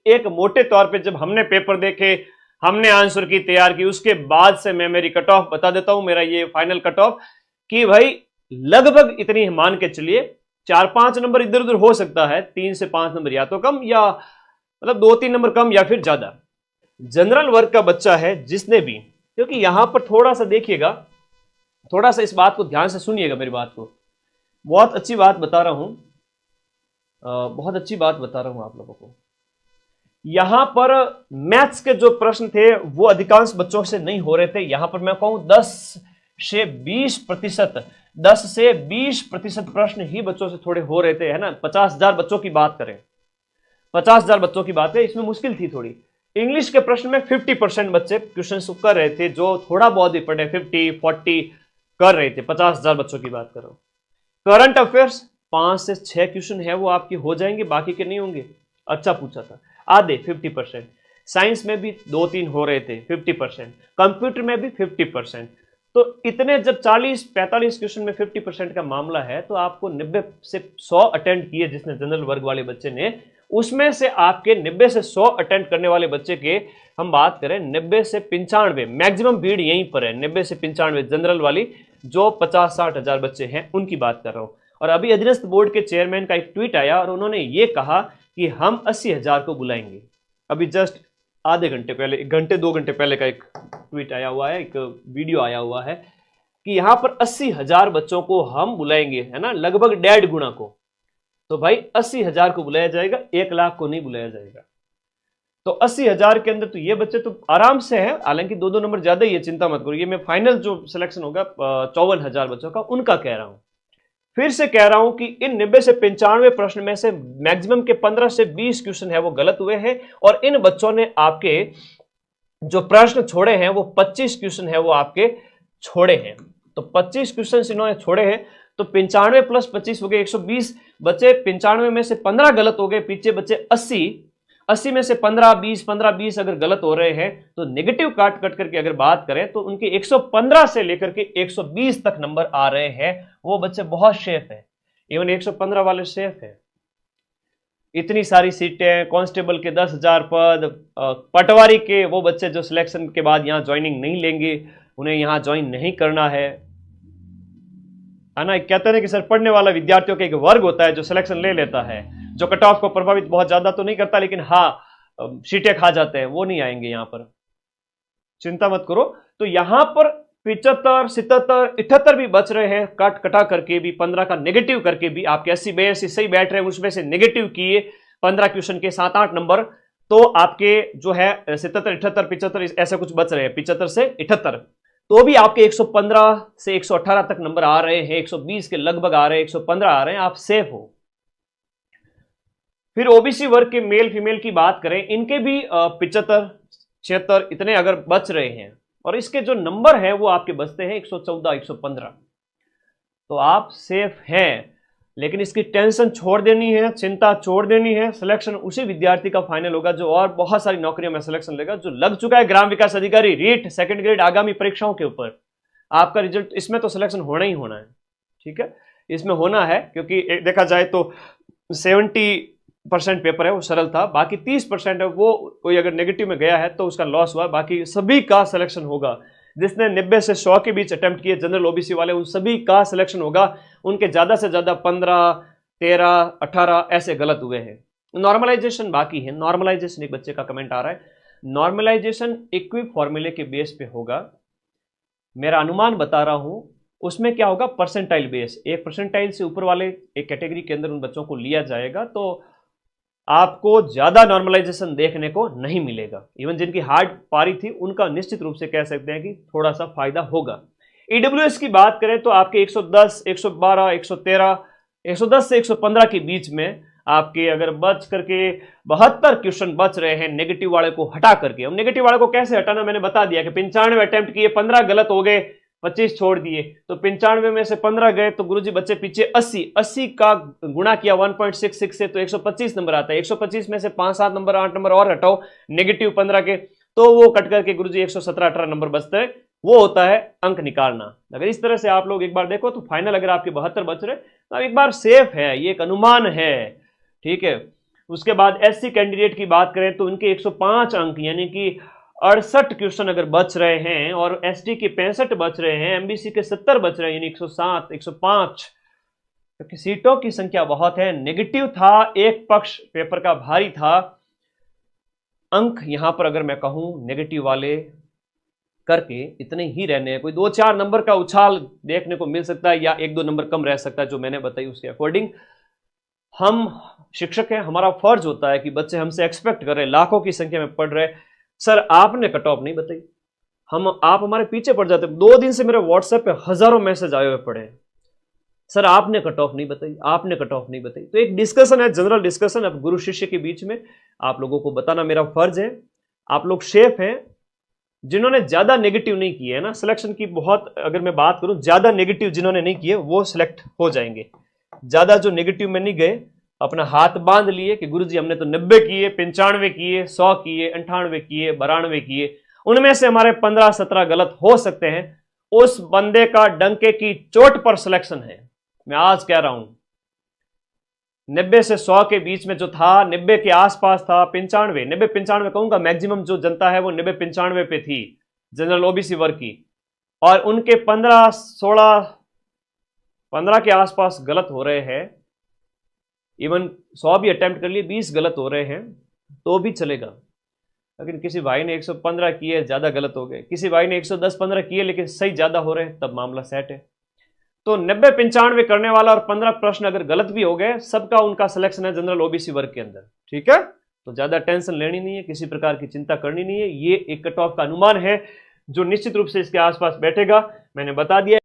एक मोटे तौर पे जब हमने पेपर देखे, हमने आंसर की तैयार की, उसके बाद से मैं मेरी कट ऑफ बता देता हूं, मेरा ये फाइनल कट ऑफ कि भाई लगभग इतनी मान के चलिए 4-5 नंबर इधर उधर हो सकता है, 3 से 5 नंबर या तो कम या मतलब 2-3 नंबर कम या फिर ज्यादा। जनरल वर्ग का बच्चा है जिसने भी, क्योंकि यहां पर थोड़ा सा देखिएगा, थोड़ा सा इस बात को ध्यान से सुनिएगा, मेरी बात को, बहुत अच्छी बात बता रहा हूं, बहुत अच्छी बात बता रहा हूं आप लोगों को। यहां पर मैथ्स के जो प्रश्न थे वो अधिकांश बच्चों से नहीं हो रहे थे। यहां पर मैं कहूं 10 से 20% 10 से 20% प्रश्न ही बच्चों से थोड़े हो रहे थे, है ना। 50,000 बच्चों की बात करें, 50,000 बच्चों की बात है, इसमें मुश्किल थी थोड़ी। इंग्लिश के प्रश्न में 50% बच्चे क्वेश्चन कर रहे थे, जो थोड़ा बहुत भी पढ़े 50-40 कर रहे थे। 50,000 बच्चों की बात कर रहा हूं। करंट अफेयर्स 5 से 6 क्वेश्चन है वो आपके हो जाएंगे, बाकी के नहीं होंगे। अच्छा पूछा था, आधे 50%। साइंस में भी 2-3 हो रहे थे 50%, कंप्यूटर में भी 50%। तो इतने जब 40-45 क्वेश्चन में 50% का मामला है, तो आपको 90 से 100 अटेंड किए जिसने जनरल वर्ग वाले बच्चे ने, उसमें से आपके 90 से 100 अटेंड करने वाले बच्चे के हम बात करें 90 से 95, मैक्सिमम भीड़ यहीं पर है 90 से 95 जनरल वाली, जो 50-60 हजार बच्चे हैं उनकी बात कर रहा हूं। और अभी अधीनस्थ बोर्ड के चेयरमैन का एक ट्वीट आया और उन्होंने ये कहा कि हम 80,000 को बुलाएंगे। अभी जस्ट आधे घंटे पहले, 1 घंटे 2 घंटे पहले का एक ट्वीट आया हुआ है, एक वीडियो आया हुआ है कि यहां पर 80,000 बच्चों को हम बुलाएंगे, है ना, लगभग 1.5 गुना को। तो भाई 80,000 को बुलाया जाएगा, 1 लाख को नहीं बुलाया जाएगा। तो 80,000 के अंदर तो ये बच्चे तो आराम से हैं, हालांकि 2-2 नंबर ज्यादा ही है, चिंता मत करो। ये मैं फाइनल जो सिलेक्शन होगा 54,000 बच्चों का, उनका कह रहा हूं। फिर से कह रहा हूं कि इन 90 से 95 प्रश्न में से मैक्सिमम के 15 से 20 क्वेश्चन है वो गलत हुए हैं, और इन बच्चों ने आपके जो प्रश्न छोड़े हैं वो 25 क्वेश्चन है वो आपके छोड़े हैं। तो 25 क्वेश्चन इन्होंने छोड़े हैं, तो 95 प्लस 25 हो गए 120 बचे। 95 में से 15 गलत हो गए, पीछे बचे 80 में से 15-20 अगर गलत हो रहे हैं, तो नेगेटिव काट करके अगर बात करें तो उनके 115 से लेकर के 120 तक नंबर आ रहे हैं। वो बच्चे बहुत सेफ है, इवन 115 वाले सेफ है। इतनी सारी सीटें, कांस्टेबल के 10,000 पद, पटवारी के वो बच्चे जो सिलेक्शन के बाद यहां ज्वाइनिंग नहीं लेंगे, उन्हें यहां ज्वाइन नहीं करना है ना। कहते हैं कि सर पढ़ने वाला विद्यार्थियों का एक वर्ग होता है जो सिलेक्शन ले लेता है, जो कट ऑफ को प्रभावित बहुत ज्यादा तो नहीं करता, लेकिन हाँ सीटें खा जाते हैं, वो नहीं आएंगे यहां पर, चिंता मत करो। तो यहां पर 75, 77, 78 भी बच रहे हैं, कटा करके भी, 15 का नेगेटिव करके भी आपके 80-82 सही बैठ रहे हैं, उसमें से नेगेटिव किए 15 क्वेश्चन के 7-8 नंबर, तो आपके जो है 77, 78, 75 ऐसे कुछ बच रहे हैं, 75 से 78, तो भी आपके 115 से 118 तक नंबर आ रहे हैं, 120 के लगभग आ रहे हैं, 115 आ रहे हैं, आप सेफ हो। फिर ओबीसी वर्ग के मेल फीमेल की बात करें, इनके भी 75, 76 इतने अगर बच रहे हैं, और इसके जो नंबर है वो आपके बचते हैं 114, 115, तो आप सेफ हैं। लेकिन इसकी टेंशन छोड़ देनी है, चिंता छोड़ देनी है। सिलेक्शन उसी विद्यार्थी का फाइनल होगा जो और बहुत सारी नौकरियों में सिलेक्शन लेगा, जो लग चुका है ग्राम विकास अधिकारी रीट सेकंड ग्रेड आगामी परीक्षाओं के ऊपर। आपका रिजल्ट इसमें तो सिलेक्शन होना ही होना है, ठीक है, इसमें होना है, क्योंकि देखा जाए तो 70% पेपर है वो सरल था, बाकी 30% है वो कोई अगर नेगेटिव में गया है तो उसका लॉस हुआ, बाकी सभी का सिलेक्शन होगा। जिसने 90 से 100 के बीच अटेम्प्ट किए जनरल ओबीसी वाले, उन सभी का सिलेक्शन होगा। उनके ज्यादा से ज्यादा 15, 13, 18 ऐसे गलत हुए हैं। नॉर्मलाइजेशन बाकी है, नॉर्मलाइजेशन एक बच्चे का कमेंट आ रहा है, नॉर्मलाइजेशन इक्विप फॉर्मूले के बेस पे होगा, मेरा अनुमान बता रहा हूं। उसमें क्या होगा, परसेंटाइल बेस, 1 परसेंटाइल से ऊपर वाले एक कैटेगरी के अंदर उन बच्चों को लिया जाएगा, तो आपको ज्यादा नॉर्मलाइजेशन देखने को नहीं मिलेगा। इवन जिनकी हार्ड पारी थी उनका निश्चित रूप से कह सकते हैं कि थोड़ा सा फायदा होगा। ईडब्ल्यूएस की बात करें तो आपके 110, 112, 113, 110 से 115 के बीच में आपके अगर बच करके 72 क्वेश्चन बच रहे हैं नेगेटिव वाले को हटा करके। अब नेगेटिव वाले को कैसे हटाना मैंने बता दिया कि 95 अटेम्प्ट किए, 15 गलत हो गए, 25 छोड़ दिए, तो 95 में से 15 गए, तो गुरुजी बच्चे पीछे 80 का गुणा किया 1.66 से, तो 125 नंबर आता है। 125 में से 5-7 नंबर 8 नंबर और हटाओ नेगेटिव 15 के, तो वो कट करके गुरुजी 117-18 नंबर बचते हैं। वो होता है अंक निकालना। अगर इस तरह से आप लोग एक बार देखो तो फाइनल अगर आपके 72 बच रहे तो एक बार सेफ है, ये एक अनुमान है, ठीक है। उसके बाद एससी कैंडिडेट की बात करें तो उनके 105 अंक यानी कि 68 क्वेश्चन अगर बच रहे हैं और एसटी के 65 बच रहे हैं, एमबीसी के 70 बच रहे हैं, यानी 107 105, क्योंकि सीटों की संख्या बहुत है। नेगेटिव था, एक पक्ष पेपर का भारी था। अंक यहां पर अगर मैं कहूं नेगेटिव वाले करके इतने ही रहने हैं, कोई 2-4 नंबर का उछाल देखने को मिल सकता है या 1-2 नंबर कम रह सकता है, जो मैंने बताई उसके अकॉर्डिंग। हम शिक्षक हैं, हमारा फर्ज होता है कि बच्चे हमसे एक्सपेक्ट कर रहे हैं, लाखों की संख्या में पढ़ रहे, सर आपने कट ऑफ नहीं बताई, आप हमारे पीछे पड़ जाते। 2 दिन से मेरे व्हाट्सएप पे हजारों मैसेज आए हुए पड़े हैं, सर आपने कट ऑफ नहीं बताई, आपने कट ऑफ नहीं बताई। तो एक डिस्कशन है, जनरल डिस्कशन, अब गुरु शिष्य के बीच में आप लोगों को बताना मेरा फर्ज है। आप लोग शेफ हैं, जिन्होंने ज्यादा नेगेटिव नहीं किए है ना सिलेक्शन की, बहुत अगर मैं बात करूं ज्यादा नेगेटिव जिन्होंने नहीं किए वो सिलेक्ट हो जाएंगे। ज्यादा जो नेगेटिव में नहीं गए, अपना हाथ बांध लिए कि गुरुजी हमने तो 90 किए, 95 किए, 100 किए, 98 किए, 92 किए, उनमें से हमारे 15-17 गलत हो सकते हैं, उस बंदे का डंके की चोट पर सिलेक्शन है। मैं आज कह रहा हूं 90 से 100 के बीच में जो था, 90 के आसपास था, 95, 90-95 कहूंगा, मैक्सिमम जो जनता है वो 90-95 पे थी जनरल ओबीसी वर्ग की, और उनके 15 के आसपास गलत हो रहे हैं। इवन 100 भी अटेम्प्ट कर लिए, 20 गलत हो रहे हैं तो भी चलेगा। लेकिन किसी भाई ने 115 किए, ज्यादा गलत हो गए, किसी भाई ने 110-15 किए लेकिन सही ज्यादा हो रहे हैं, तब मामला सेट है। तो 90-95 करने वाला और 15 प्रश्न अगर गलत भी हो गए, सबका उनका सिलेक्शन है जनरल ओबीसी वर्ग के अंदर, ठीक है। तो ज्यादा टेंशन लेनी नहीं है, किसी प्रकार की चिंता करनी नहीं है। ये एक कट ऑफ का अनुमान है जो निश्चित रूप से इसके आसपास बैठेगा, मैंने बता दिया।